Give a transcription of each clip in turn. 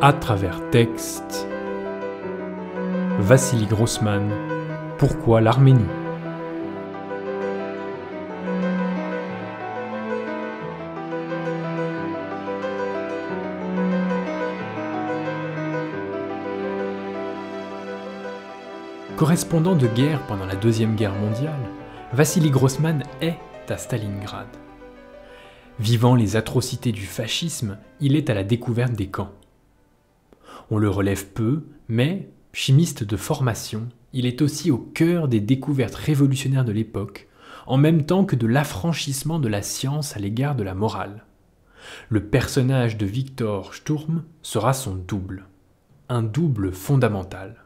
À travers texte, Vassili Grossman, Pourquoi l'Arménie? Correspondant de guerre pendant la Deuxième Guerre mondiale, Vassili Grossman est à Stalingrad. Vivant les atrocités du fascisme, il est à la découverte des camps. On le relève peu, mais, chimiste de formation, il est aussi au cœur des découvertes révolutionnaires de l'époque, en même temps que de l'affranchissement de la science à l'égard de la morale. Le personnage de Victor Sturm sera son double, un double fondamental.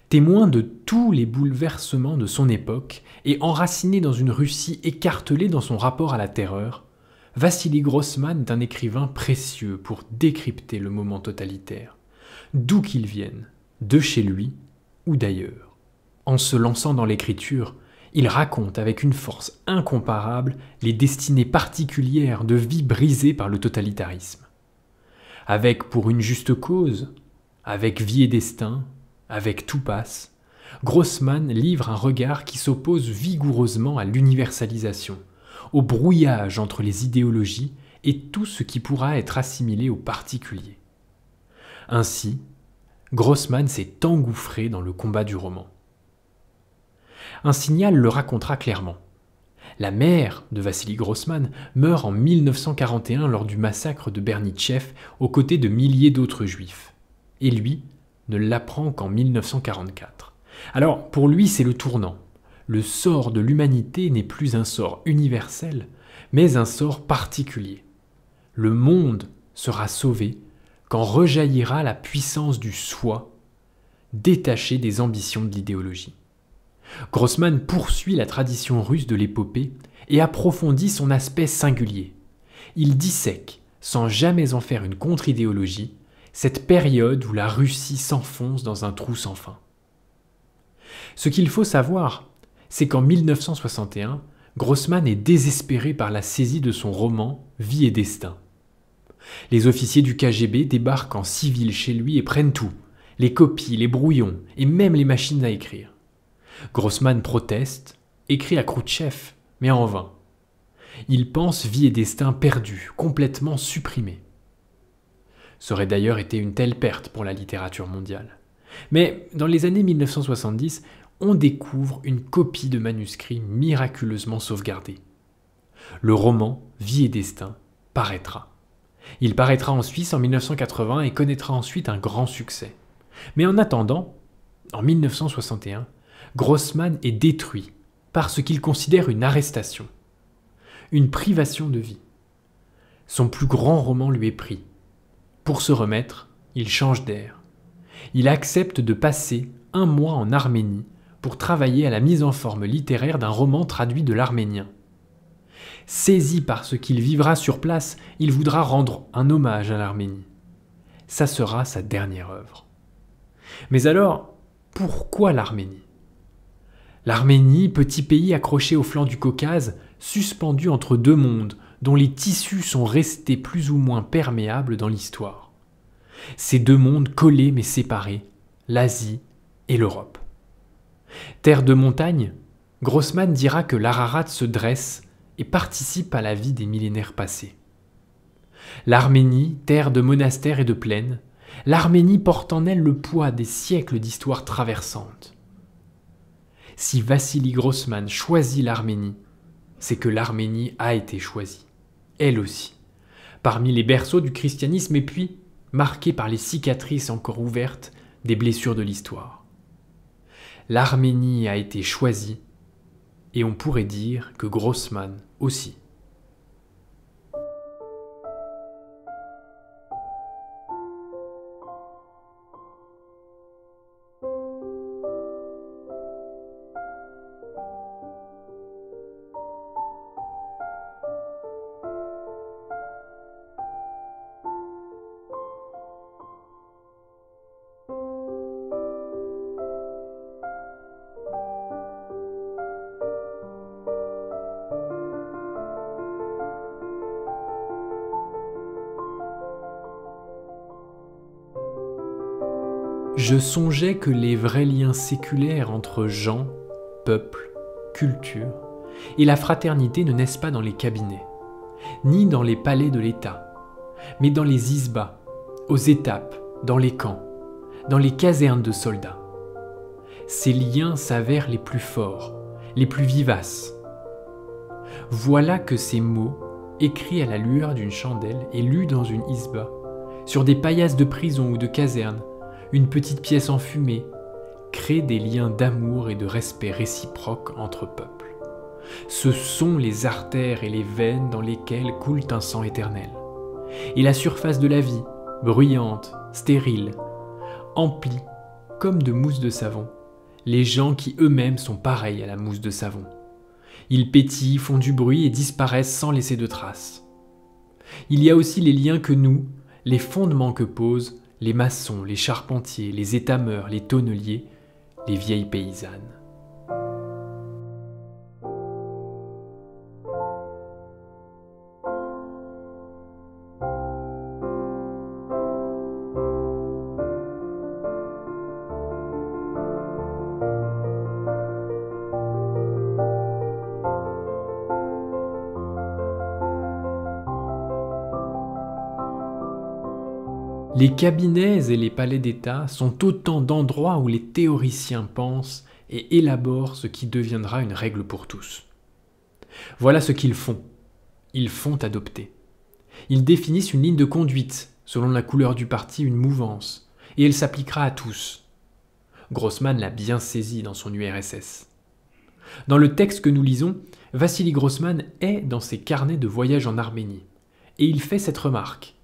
Témoin de tous les bouleversements de son époque et enraciné dans une Russie écartelée dans son rapport à la terreur, Vassili Grossman est un écrivain précieux pour décrypter le moment totalitaire, d'où qu'il vienne, de chez lui ou d'ailleurs. En se lançant dans l'écriture, il raconte avec une force incomparable les destinées particulières de vies brisées par le totalitarisme. Avec Pour une juste cause, avec Vie et destin, avec Tout passe, Grossman livre un regard qui s'oppose vigoureusement à l'universalisation, au brouillage entre les idéologies et tout ce qui pourra être assimilé au particulier. Ainsi, Grossman s'est engouffré dans le combat du roman. Un signal le racontera clairement. La mère de Vassili Grossman meurt en 1941 lors du massacre de Bernitchev aux côtés de milliers d'autres juifs. Et lui ne l'apprend qu'en 1944. Alors, pour lui, c'est le tournant. Le sort de l'humanité n'est plus un sort universel, mais un sort particulier. Le monde sera sauvé quand rejaillira la puissance du soi, détaché des ambitions de l'idéologie. Grossman poursuit la tradition russe de l'épopée et approfondit son aspect singulier. Il dissèque, sans jamais en faire une contre-idéologie, cette période où la Russie s'enfonce dans un trou sans fin. Ce qu'il faut savoir, c'est qu'en 1961, Grossman est désespéré par la saisie de son roman Vie et destin. Les officiers du KGB débarquent en civil chez lui et prennent tout, les copies, les brouillons et même les machines à écrire. Grossman proteste, écrit à Khrouchtchev, mais en vain. Il pense Vie et destin perdus, complètement supprimés. Ça aurait d'ailleurs été une telle perte pour la littérature mondiale. Mais dans les années 1970, on découvre une copie de manuscrit miraculeusement sauvegardée. Le roman Vie et destin paraîtra. Il paraîtra en Suisse en 1980 et connaîtra ensuite un grand succès. Mais en attendant, en 1961, Grossman est détruit par ce qu'il considère une arrestation, une privation de vie. Son plus grand roman lui est pris. Pour se remettre, il change d'air. Il accepte de passer un mois en Arménie pour travailler à la mise en forme littéraire d'un roman traduit de l'arménien. Saisi par ce qu'il vivra sur place, il voudra rendre un hommage à l'Arménie. Ça sera sa dernière œuvre. Mais alors, pourquoi l'Arménie? L'Arménie, petit pays accroché au flanc du Caucase, suspendu entre deux mondes, dont les tissus sont restés plus ou moins perméables dans l'histoire. Ces deux mondes collés mais séparés, l'Asie et l'Europe. Terre de montagne, Grossman dira que l'Ararat se dresse et participe à la vie des millénaires passés. L'Arménie, terre de monastères et de plaines, l'Arménie porte en elle le poids des siècles d'histoire traversante. Si Vassili Grossman choisit l'Arménie, c'est que l'Arménie a été choisie, elle aussi, parmi les berceaux du christianisme et puis marquée par les cicatrices encore ouvertes des blessures de l'histoire. L'Arménie a été choisie, et on pourrait dire que Grossman aussi. Je songeais que les vrais liens séculaires entre gens, peuples, culture et la fraternité ne naissent pas dans les cabinets, ni dans les palais de l'État, mais dans les isbas, aux étapes, dans les camps, dans les casernes de soldats. Ces liens s'avèrent les plus forts, les plus vivaces. Voilà que ces mots, écrits à la lueur d'une chandelle et lus dans une isba, sur des paillasses de prison ou de caserne, une petite pièce enfumée, créent des liens d'amour et de respect réciproque entre peuples. Ce sont les artères et les veines dans lesquelles coule un sang éternel. Et la surface de la vie, bruyante, stérile, emplit, comme de mousse de savon, les gens qui eux-mêmes sont pareils à la mousse de savon. Ils pétillent, font du bruit et disparaissent sans laisser de traces. Il y a aussi les liens que nous, les fondements que posent les maçons, les charpentiers, les étameurs, les tonneliers, les vieilles paysannes. Les cabinets et les palais d'État sont autant d'endroits où les théoriciens pensent et élaborent ce qui deviendra une règle pour tous. Voilà ce qu'ils font. Ils font adopter. Ils définissent une ligne de conduite, selon la couleur du parti, une mouvance, et elle s'appliquera à tous. Grossman l'a bien saisi dans son URSS. Dans le texte que nous lisons, Vassili Grossman est dans ses carnets de voyage en Arménie, et il fait cette remarque.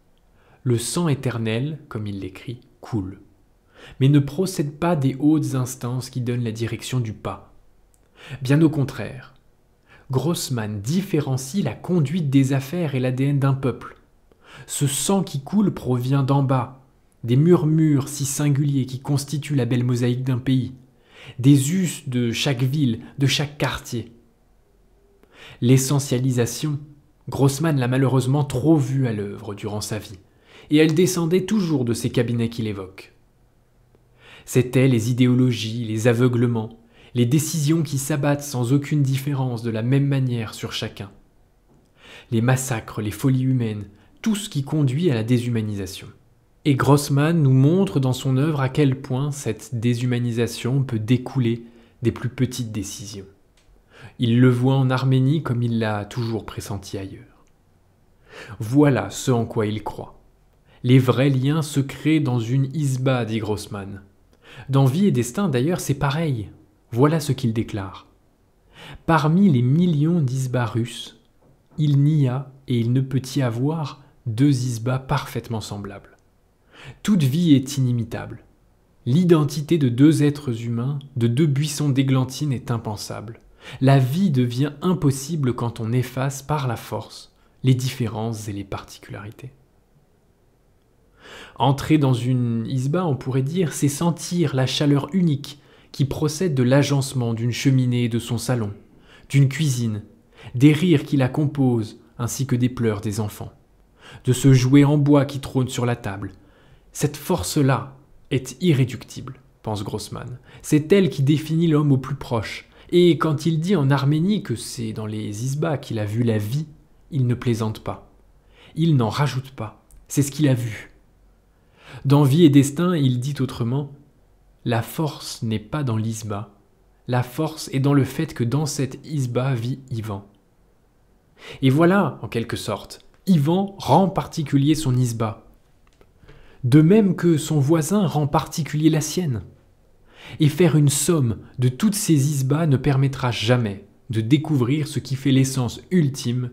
Le sang éternel, comme il l'écrit, coule, mais ne procède pas des hautes instances qui donnent la direction du pas. Bien au contraire, Grossman différencie la conduite des affaires et l'ADN d'un peuple. Ce sang qui coule provient d'en bas, des murmures si singuliers qui constituent la belle mosaïque d'un pays, des us de chaque ville, de chaque quartier. L'essentialisation, Grossman l'a malheureusement trop vue à l'œuvre durant sa vie, et elle descendait toujours de ces cabinets qu'il évoque. C'étaient les idéologies, les aveuglements, les décisions qui s'abattent sans aucune différence de la même manière sur chacun. Les massacres, les folies humaines, tout ce qui conduit à la déshumanisation. Et Grossman nous montre dans son œuvre à quel point cette déshumanisation peut découler des plus petites décisions. Il le voit en Arménie comme il l'a toujours pressenti ailleurs. Voilà ce en quoi il croit. Les vrais liens se créent dans une isba, dit Grossman. Dans Vie et Destin, d'ailleurs, c'est pareil. Voilà ce qu'il déclare. Parmi les millions d'isbas russes, il n'y a et il ne peut y avoir deux isbas parfaitement semblables. Toute vie est inimitable. L'identité de deux êtres humains, de deux buissons d'églantine est impensable. La vie devient impossible quand on efface par la force les différences et les particularités. Entrer dans une isba, on pourrait dire, c'est sentir la chaleur unique qui procède de l'agencement d'une cheminée et de son salon, d'une cuisine, des rires qui la composent, ainsi que des pleurs des enfants, de ce jouet en bois qui trône sur la table. Cette force-là est irréductible, pense Grossman. C'est elle qui définit l'homme au plus proche. Et quand il dit en Arménie que c'est dans les isbas qu'il a vu la vie, il ne plaisante pas. Il n'en rajoute pas. C'est ce qu'il a vu. Dans Vie et Destin, il dit autrement « La force n'est pas dans l'isba. La force est dans le fait que dans cette isba vit Ivan. » Et voilà, en quelque sorte, Ivan rend particulier son isba. De même que son voisin rend particulier la sienne. Et faire une somme de toutes ces isbas ne permettra jamais de découvrir ce qui fait l'essence ultime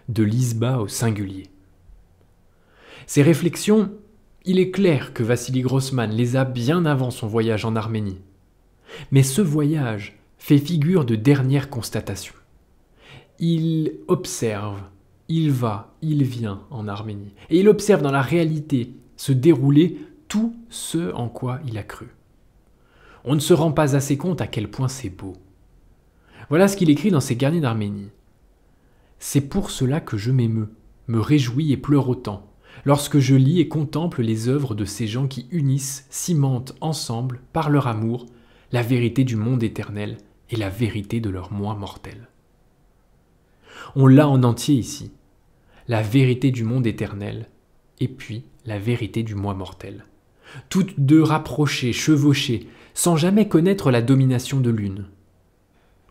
de l'isba au singulier. Ces réflexions, il est clair que Vassili Grossman les a bien avant son voyage en Arménie. Mais ce voyage fait figure de dernière constatation. Il observe, il va, il vient en Arménie, et il observe dans la réalité se dérouler tout ce en quoi il a cru. On ne se rend pas assez compte à quel point c'est beau. Voilà ce qu'il écrit dans ses carnets d'Arménie. « C'est pour cela que je m'émeus, me réjouis et pleure autant, lorsque je lis et contemple les œuvres de ces gens qui unissent, cimentent ensemble, par leur amour, la vérité du monde éternel et la vérité de leur moi mortel. On l'a en entier ici, la vérité du monde éternel et puis la vérité du moi mortel. Toutes deux rapprochées, chevauchées, sans jamais connaître la domination de l'une.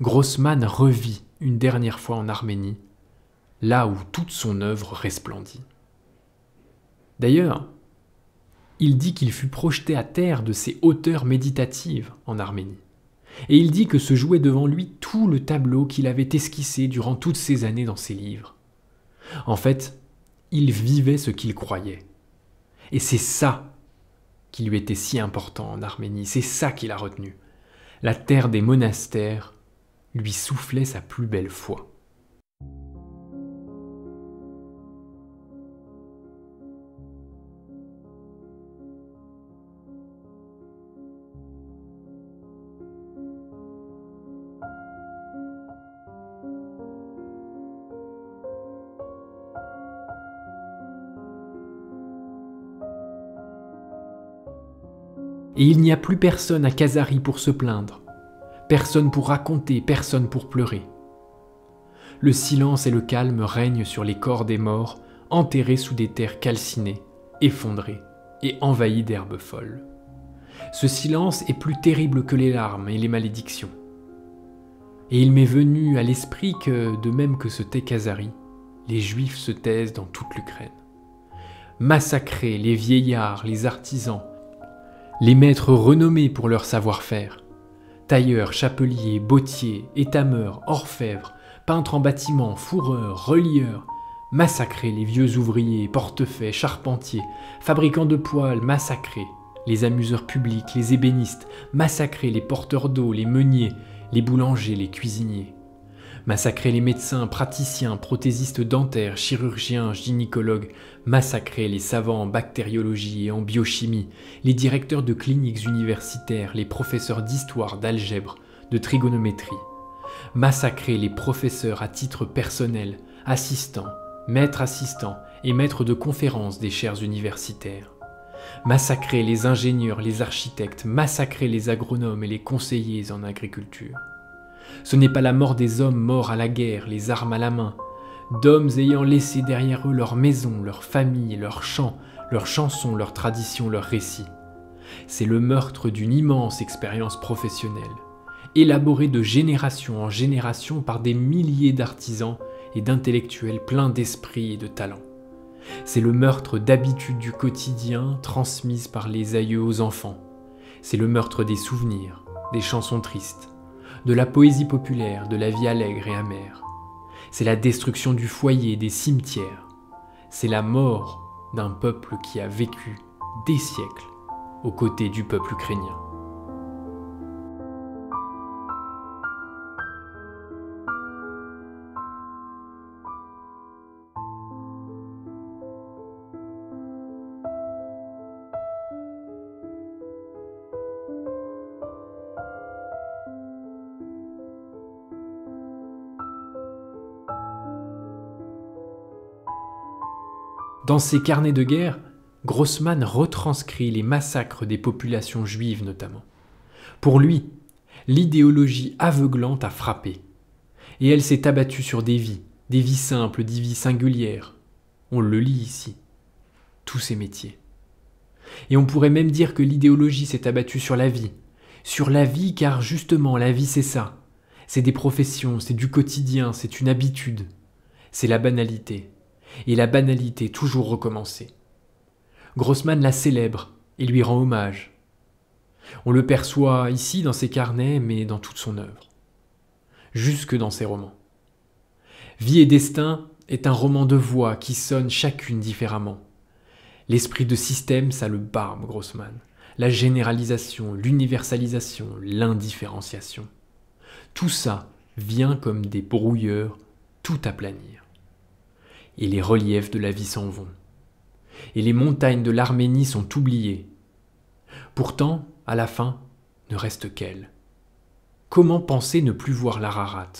Grossman revit une dernière fois en Arménie, là où toute son œuvre resplendit. D'ailleurs, il dit qu'il fut projeté à terre de ses hauteurs méditatives en Arménie. Et il dit que se jouait devant lui tout le tableau qu'il avait esquissé durant toutes ces années dans ses livres. En fait, il vivait ce qu'il croyait. Et c'est ça qui lui était si important en Arménie, c'est ça qu'il a retenu. La terre des monastères lui soufflait sa plus belle foi. Et il n'y a plus personne à Khazari pour se plaindre, personne pour raconter, personne pour pleurer. Le silence et le calme règnent sur les corps des morts, enterrés sous des terres calcinées, effondrées et envahies d'herbes folles. Ce silence est plus terrible que les larmes et les malédictions. Et il m'est venu à l'esprit que, de même que se tait Khazari, les Juifs se taisent dans toute l'Ukraine. Massacrer les vieillards, les artisans, les maîtres renommés pour leur savoir-faire, tailleurs, chapeliers, bottiers, étameurs, orfèvres, peintres en bâtiment, fourreurs, relieurs, massacrer les vieux ouvriers, portefaix, charpentiers, fabricants de poêles, massacrer les amuseurs publics, les ébénistes, massacrer les porteurs d'eau, les meuniers, les boulangers, les cuisiniers, massacrer les médecins, praticiens, prothésistes dentaires, chirurgiens, gynécologues, massacrer les savants en bactériologie et en biochimie, les directeurs de cliniques universitaires, les professeurs d'histoire, d'algèbre, de trigonométrie, massacrer les professeurs à titre personnel, assistants, maîtres assistants et maîtres de conférences des chaires universitaires, massacrer les ingénieurs, les architectes, massacrer les agronomes et les conseillers en agriculture. Ce n'est pas la mort des hommes morts à la guerre, les armes à la main, d'hommes ayant laissé derrière eux leurs maisons, leurs familles, leurs chants, leurs chansons, leurs traditions, leurs récits. C'est le meurtre d'une immense expérience professionnelle, élaborée de génération en génération par des milliers d'artisans et d'intellectuels pleins d'esprit et de talent. C'est le meurtre d'habitudes du quotidien transmises par les aïeux aux enfants. C'est le meurtre des souvenirs, des chansons tristes, de la poésie populaire, de la vie allègre et amère. C'est la destruction du foyer, des cimetières. C'est la mort d'un peuple qui a vécu des siècles aux côtés du peuple ukrainien. Dans ses carnets de guerre, Grossman retranscrit les massacres des populations juives notamment. Pour lui, l'idéologie aveuglante a frappé, et elle s'est abattue sur des vies simples, des vies singulières. On le lit ici, tous ces métiers. Et on pourrait même dire que l'idéologie s'est abattue sur la vie car justement la vie c'est ça, c'est des professions, c'est du quotidien, c'est une habitude, c'est la banalité. Et la banalité toujours recommencée. Grossman la célèbre et lui rend hommage. On le perçoit ici dans ses carnets, mais dans toute son œuvre. Jusque dans ses romans. Vie et destin est un roman de voix qui sonne chacune différemment. L'esprit de système, ça le barbe, Grossman. La généralisation, l'universalisation, l'indifférenciation. Tout ça vient comme des brouilleurs tout aplanir. Et les reliefs de la vie s'en vont. Et les montagnes de l'Arménie sont oubliées. Pourtant, à la fin, ne reste qu'elle. Comment penser ne plus voir l'Ararat?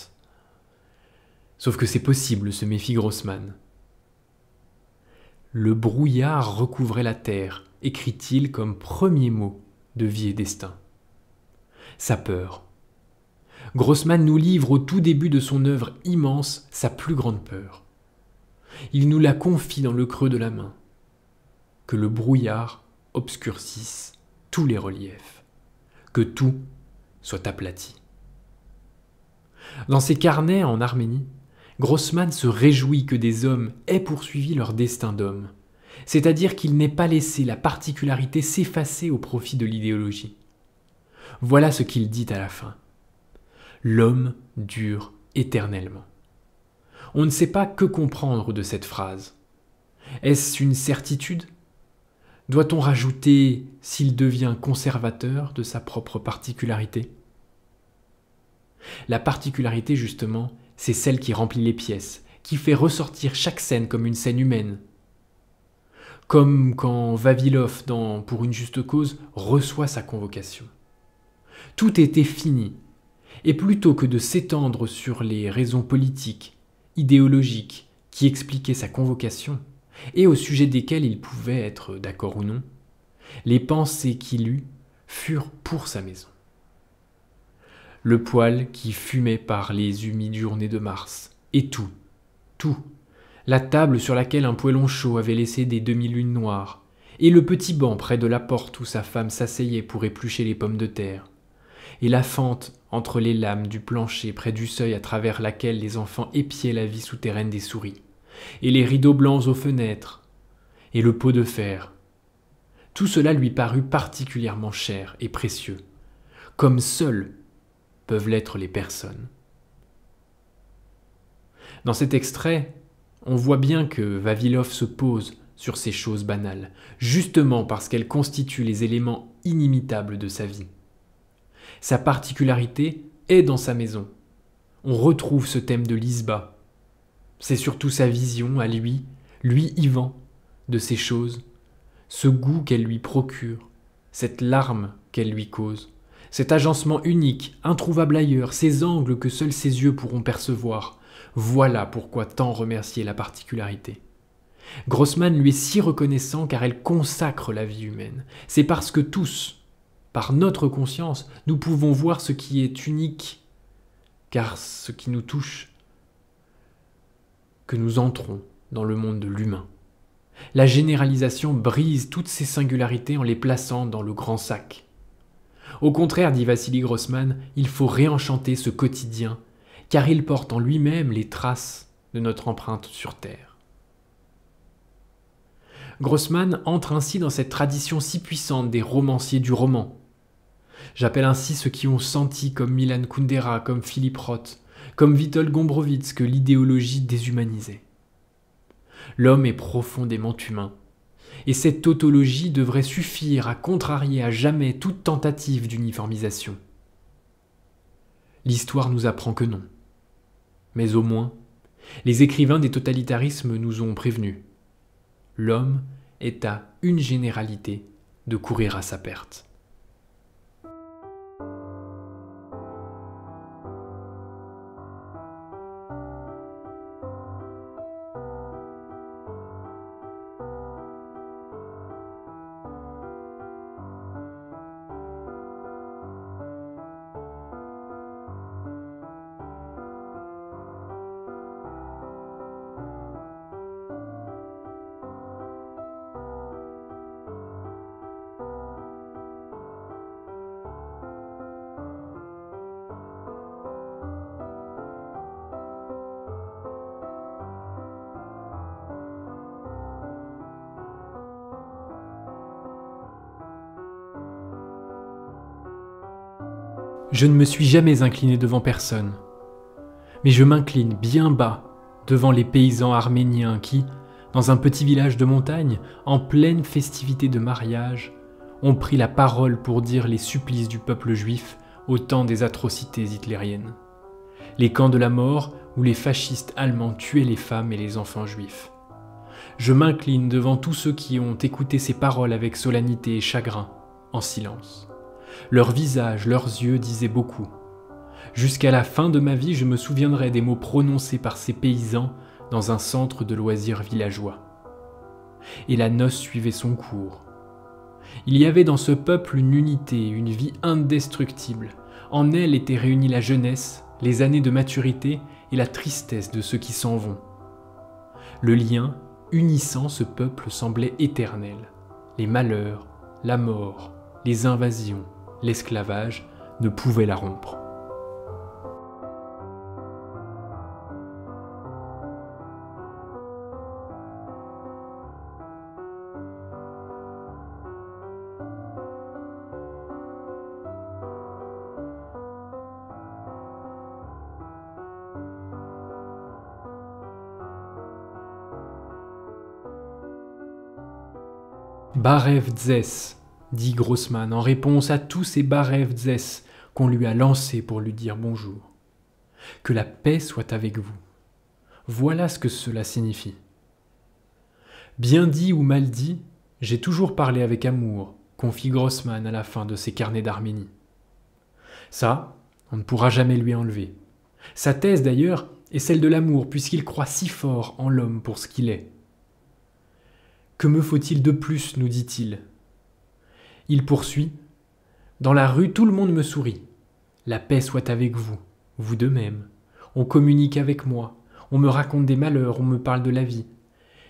Sauf que c'est possible, se méfie Grossman. Le brouillard recouvrait la terre, écrit-il comme premier mot de Vie et Destin. Sa peur. Grossman nous livre au tout début de son œuvre immense sa plus grande peur. Il nous la confie dans le creux de la main. Que le brouillard obscurcisse tous les reliefs. Que tout soit aplati. Dans ses carnets en Arménie, Grossman se réjouit que des hommes aient poursuivi leur destin d'homme, c'est-à-dire qu'ils n'aient pas laissé la particularité s'effacer au profit de l'idéologie. Voilà ce qu'il dit à la fin. L'homme dure éternellement. On ne sait pas que comprendre de cette phrase. Est-ce une certitude ? Doit-on rajouter s'il devient conservateur de sa propre particularité ? La particularité, justement, c'est celle qui remplit les pièces, qui fait ressortir chaque scène comme une scène humaine. Comme quand Vavilov, dans Pour une juste cause, reçoit sa convocation. Tout était fini, et plutôt que de s'étendre sur les raisons politiques, idéologiques, qui expliquaient sa convocation, et au sujet desquelles il pouvait être d'accord ou non, les pensées qu'il eut furent pour sa maison. Le poêle qui fumait par les humides journées de mars, et tout, la table sur laquelle un poêlon chaud avait laissé des demi-lunes noires, et le petit banc près de la porte où sa femme s'asseyait pour éplucher les pommes de terre, et la fente entre les lames du plancher près du seuil à travers laquelle les enfants épiaient la vie souterraine des souris, et les rideaux blancs aux fenêtres, et le pot de fer. Tout cela lui parut particulièrement cher et précieux, comme seuls peuvent l'être les personnes. Dans cet extrait, on voit bien que Vavilov se pose sur ces choses banales, justement parce qu'elles constituent les éléments inimitables de sa vie. Sa particularité est dans sa maison. On retrouve ce thème de Lisba. C'est surtout sa vision à lui Yvan, de ces choses, ce goût qu'elle lui procure, cette larme qu'elle lui cause, cet agencement unique, introuvable ailleurs, ces angles que seuls ses yeux pourront percevoir. Voilà pourquoi tant remercier la particularité. Grossman lui est si reconnaissant car elle consacre la vie humaine. C'est parce que tous, par notre conscience, nous pouvons voir ce qui est unique, car ce qui nous touche, que nous entrons dans le monde de l'humain. La généralisation brise toutes ces singularités en les plaçant dans le grand sac. Au contraire, dit Vassili Grossman, il faut réenchanter ce quotidien, car il porte en lui-même les traces de notre empreinte sur Terre. Grossman entre ainsi dans cette tradition si puissante des romanciers du roman. J'appelle ainsi ceux qui ont senti, comme Milan Kundera, comme Philippe Roth, comme Witold Gombrowicz, que l'idéologie déshumanisait. L'homme est profondément humain, et cette tautologie devrait suffire à contrarier à jamais toute tentative d'uniformisation. L'histoire nous apprend que non. Mais au moins, les écrivains des totalitarismes nous ont prévenus. L'homme est à une généralité de courir à sa perte. Je ne me suis jamais incliné devant personne, mais je m'incline bien bas devant les paysans arméniens qui, dans un petit village de montagne, en pleine festivité de mariage, ont pris la parole pour dire les supplices du peuple juif au temps des atrocités hitlériennes, les camps de la mort où les fascistes allemands tuaient les femmes et les enfants juifs. Je m'incline devant tous ceux qui ont écouté ces paroles avec solennité et chagrin, en silence. Leurs visages, leurs yeux disaient beaucoup. Jusqu'à la fin de ma vie, je me souviendrai des mots prononcés par ces paysans dans un centre de loisirs villageois. et la noce suivait son cours. Il y avait dans ce peuple une unité, une vie indestructible. En elle étaient réunis la jeunesse, les années de maturité et la tristesse de ceux qui s'en vont. Le lien, unissant ce peuple, semblait éternel. Les malheurs, la mort, les invasions, l'esclavage ne pouvaient la rompre. Barev Dzès, dit Grossman en réponse à tous ces Barev Dzès qu'on lui a lancés pour lui dire bonjour. Que la paix soit avec vous. Voilà ce que cela signifie. Bien dit ou mal dit, j'ai toujours parlé avec amour, confie Grossman à la fin de ses carnets d'Arménie. Ça, on ne pourra jamais lui enlever. Sa thèse d'ailleurs est celle de l'amour puisqu'il croit si fort en l'homme pour ce qu'il est. Que me faut-il de plus, nous dit-il. Il poursuit. Dans la rue, tout le monde me sourit. La paix soit avec vous, vous de même. On communique avec moi, on me raconte des malheurs, on me parle de la vie.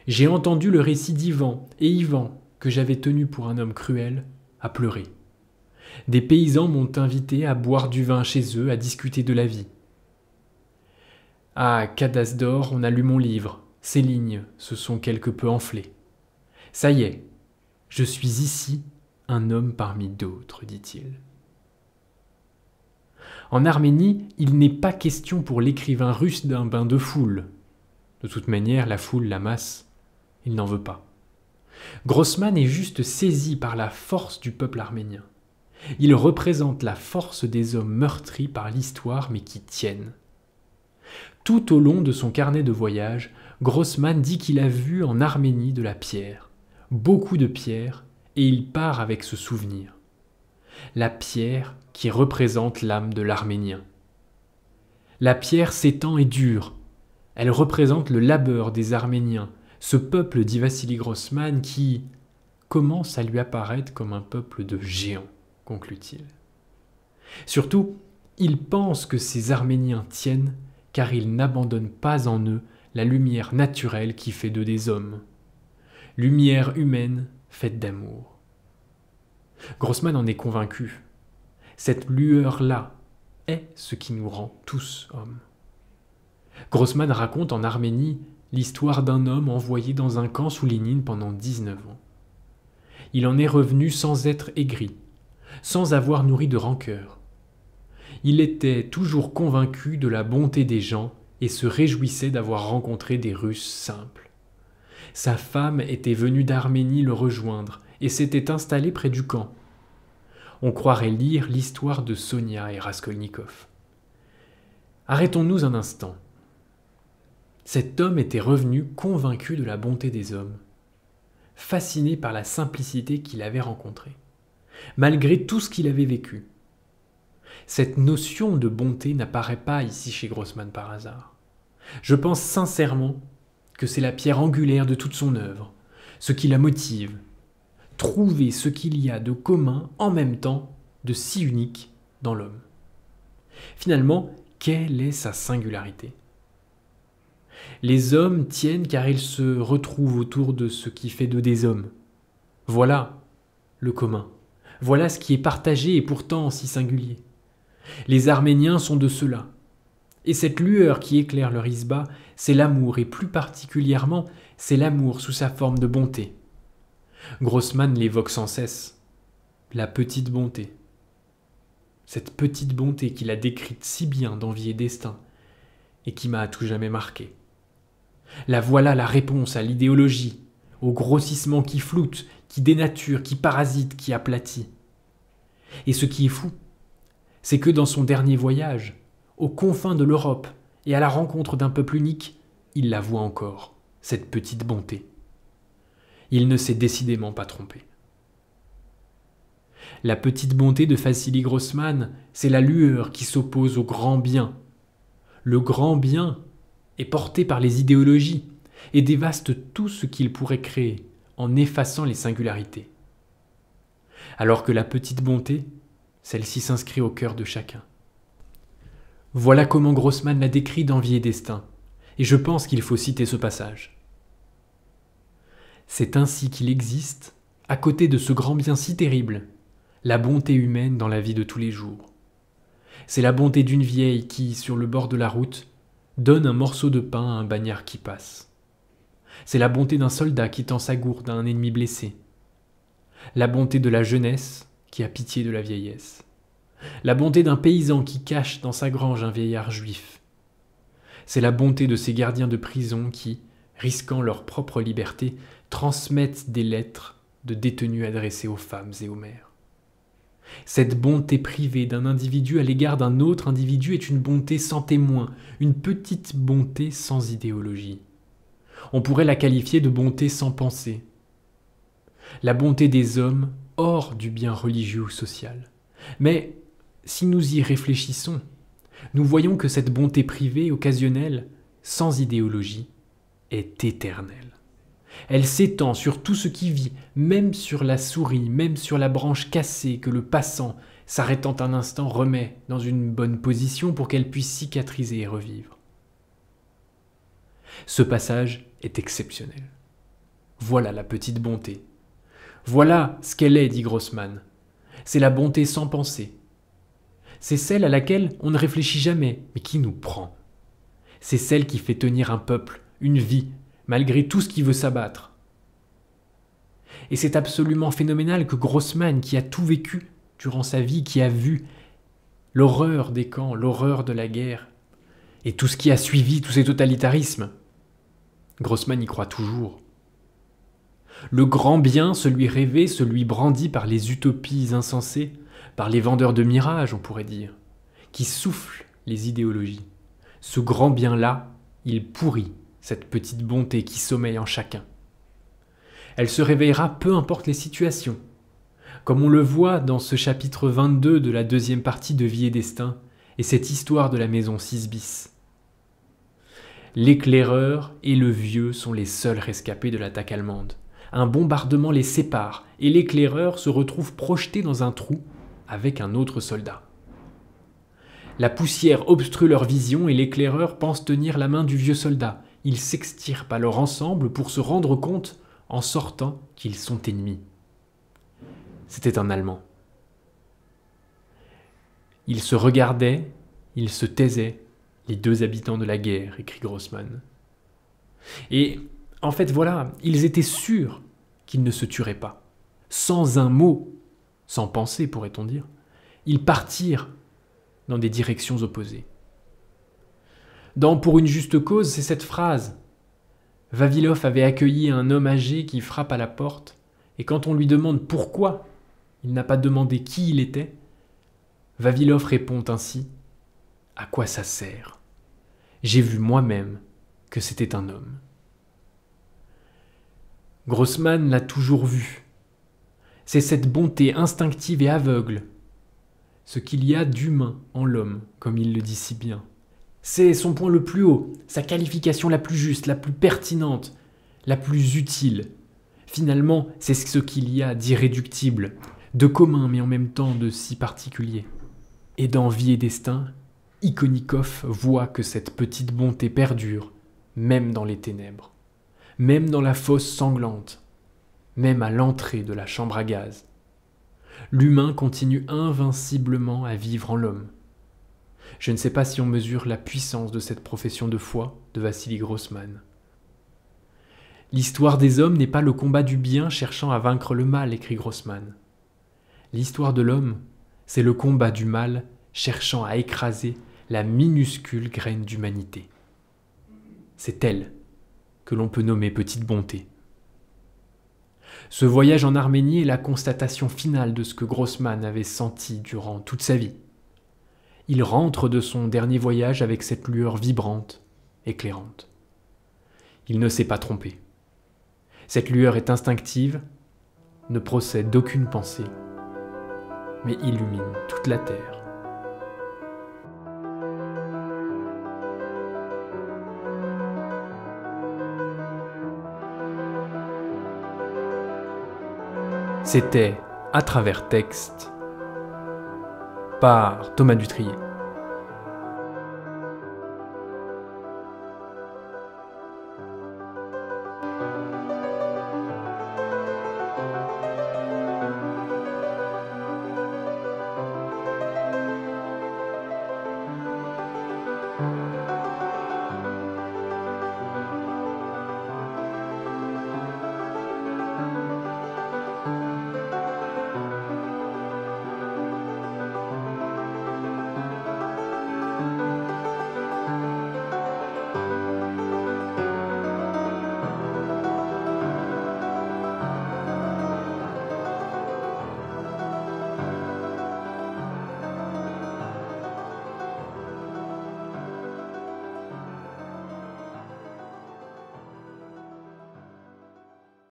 J'ai entendu le récit d'Ivan, et Ivan, que j'avais tenu pour un homme cruel, a pleuré. Des paysans m'ont invité à boire du vin chez eux, à discuter de la vie. À Cadasdor, on a lu mon livre. Ces lignes se sont quelque peu enflées. Ça y est, je suis ici, un homme parmi d'autres, dit-il. En Arménie, il n'est pas question pour l'écrivain russe d'un bain de foule. De toute manière, la foule, la masse, il n'en veut pas. Grossman est juste saisi par la force du peuple arménien. Il représente la force des hommes meurtris par l'histoire mais qui tiennent. Tout au long de son carnet de voyage, Grossman dit qu'il a vu en Arménie de la pierre. Beaucoup de pierres, et il part avec ce souvenir. La pierre qui représente l'âme de l'Arménien. La pierre s'étend et dure. Elle représente le labeur des Arméniens, ce peuple, dit Vassili Grossman, qui commence à lui apparaître comme un peuple de géants, conclut-il. Surtout, il pense que ces Arméniens tiennent car ils n'abandonnent pas en eux la lumière naturelle qui fait d'eux des hommes. Lumière humaine faite d'amour. Grossman en est convaincu. Cette lueur-là est ce qui nous rend tous hommes. Grossman raconte en Arménie l'histoire d'un homme envoyé dans un camp sous Lénine pendant 19 ans. Il en est revenu sans être aigri, sans avoir nourri de rancœur. Il était toujours convaincu de la bonté des gens et se réjouissait d'avoir rencontré des Russes simples. Sa femme était venue d'Arménie le rejoindre et s'était installée près du camp. On croirait lire l'histoire de Sonia et Raskolnikov. Arrêtons-nous un instant. Cet homme était revenu convaincu de la bonté des hommes, fasciné par la simplicité qu'il avait rencontrée, malgré tout ce qu'il avait vécu. Cette notion de bonté n'apparaît pas ici chez Grossman par hasard. Je pense sincèrement que c'est la pierre angulaire de toute son œuvre, ce qui la motive, trouver ce qu'il y a de commun en même temps de si unique dans l'homme. Finalement, quelle est sa singularité ? Les hommes tiennent car ils se retrouvent autour de ce qui fait d'eux des hommes. Voilà le commun, voilà ce qui est partagé et pourtant si singulier. Les Arméniens sont de ceux-là. Et cette lueur qui éclaire leur isba, c'est l'amour, et plus particulièrement, c'est l'amour sous sa forme de bonté. Grossman l'évoque sans cesse. La petite bonté. Cette petite bonté qu'il a décrite si bien dans Vie et Destin, et qui m'a à tout jamais marqué. La voilà la réponse à l'idéologie, au grossissement qui floute, qui dénature, qui parasite, qui aplatit. Et ce qui est fou, c'est que dans son dernier voyage, aux confins de l'Europe et à la rencontre d'un peuple unique, il la voit encore, cette petite bonté. Il ne s'est décidément pas trompé. La petite bonté de Vassili Grossman, c'est la lueur qui s'oppose au grand bien. Le grand bien est porté par les idéologies et dévaste tout ce qu'il pourrait créer, en effaçant les singularités. Alors que la petite bonté, celle-ci s'inscrit au cœur de chacun. Voilà comment Grossman l'a décrit dans Vie et Destin, et je pense qu'il faut citer ce passage. C'est ainsi qu'il existe, à côté de ce grand bien si terrible, la bonté humaine dans la vie de tous les jours. C'est la bonté d'une vieille qui, sur le bord de la route, donne un morceau de pain à un bagnard qui passe. C'est la bonté d'un soldat qui tend sa gourde à un ennemi blessé. La bonté de la jeunesse qui a pitié de la vieillesse. La bonté d'un paysan qui cache dans sa grange un vieillard juif. C'est la bonté de ces gardiens de prison qui, risquant leur propre liberté, transmettent des lettres de détenus adressées aux femmes et aux mères. Cette bonté privée d'un individu à l'égard d'un autre individu est une bonté sans témoin, une petite bonté sans idéologie. On pourrait la qualifier de bonté sans pensée. La bonté des hommes hors du bien religieux ou social. Mais si nous y réfléchissons, nous voyons que cette bonté privée, occasionnelle, sans idéologie, est éternelle. Elle s'étend sur tout ce qui vit, même sur la souris, même sur la branche cassée que le passant, s'arrêtant un instant, remet dans une bonne position pour qu'elle puisse cicatriser et revivre. Ce passage est exceptionnel. Voilà la petite bonté. Voilà ce qu'elle est, dit Grossman. C'est la bonté sans pensée. C'est celle à laquelle on ne réfléchit jamais, mais qui nous prend. C'est celle qui fait tenir un peuple, une vie, malgré tout ce qui veut s'abattre. Et c'est absolument phénoménal que Grossman, qui a tout vécu durant sa vie, qui a vu l'horreur des camps, l'horreur de la guerre, et tout ce qui a suivi, tous ces totalitarismes, Grossman y croit toujours. Le grand bien, celui rêvé, celui brandi par les utopies insensées, par les vendeurs de mirages, on pourrait dire, qui soufflent les idéologies. Ce grand bien-là, il pourrit cette petite bonté qui sommeille en chacun. Elle se réveillera peu importe les situations, comme on le voit dans ce chapitre 22 de la deuxième partie de Vie et Destin, et cette histoire de la maison 6 bis. L'éclaireur et le vieux sont les seuls rescapés de l'attaque allemande. Un bombardement les sépare, et l'éclaireur se retrouve projeté dans un trou avec un autre soldat. La poussière obstrue leur vision et l'éclaireur pense tenir la main du vieux soldat. Ils s'extirpent alors ensemble pour se rendre compte, en sortant, qu'ils sont ennemis. C'était un Allemand. Ils se regardaient, ils se taisaient, les deux habitants de la guerre, écrit Grossman. Et en fait, voilà, ils étaient sûrs qu'ils ne se tueraient pas. Sans un mot, sans penser, pourrait-on dire, ils partirent dans des directions opposées. Dans Pour une juste cause, c'est cette phrase. Vavilov avait accueilli un homme âgé qui frappe à la porte, et quand on lui demande pourquoi il n'a pas demandé qui il était, Vavilov répond ainsi « À quoi ça sert ? J'ai vu moi-même que c'était un homme. » Grossman l'a toujours vu. C'est cette bonté instinctive et aveugle, ce qu'il y a d'humain en l'homme, comme il le dit si bien. C'est son point le plus haut, sa qualification la plus juste, la plus pertinente, la plus utile. Finalement, c'est ce qu'il y a d'irréductible, de commun mais en même temps de si particulier. Et dans Vie et Destin, Ikonikov voit que cette petite bonté perdure, même dans les ténèbres, même dans la fosse sanglante, même à l'entrée de la chambre à gaz. L'humain continue invinciblement à vivre en l'homme. Je ne sais pas si on mesure la puissance de cette profession de foi de Vassili Grossman. L'histoire des hommes n'est pas le combat du bien cherchant à vaincre le mal, écrit Grossman. L'histoire de l'homme, c'est le combat du mal cherchant à écraser la minuscule graine d'humanité. C'est elle que l'on peut nommer petite bonté. Ce voyage en Arménie est la constatation finale de ce que Grossman avait senti durant toute sa vie. Il rentre de son dernier voyage avec cette lueur vibrante, éclairante. Il ne s'est pas trompé. Cette lueur est instinctive, ne procède d'aucune pensée, mais illumine toute la terre. C'était À travers texte par Thomas Dutrier.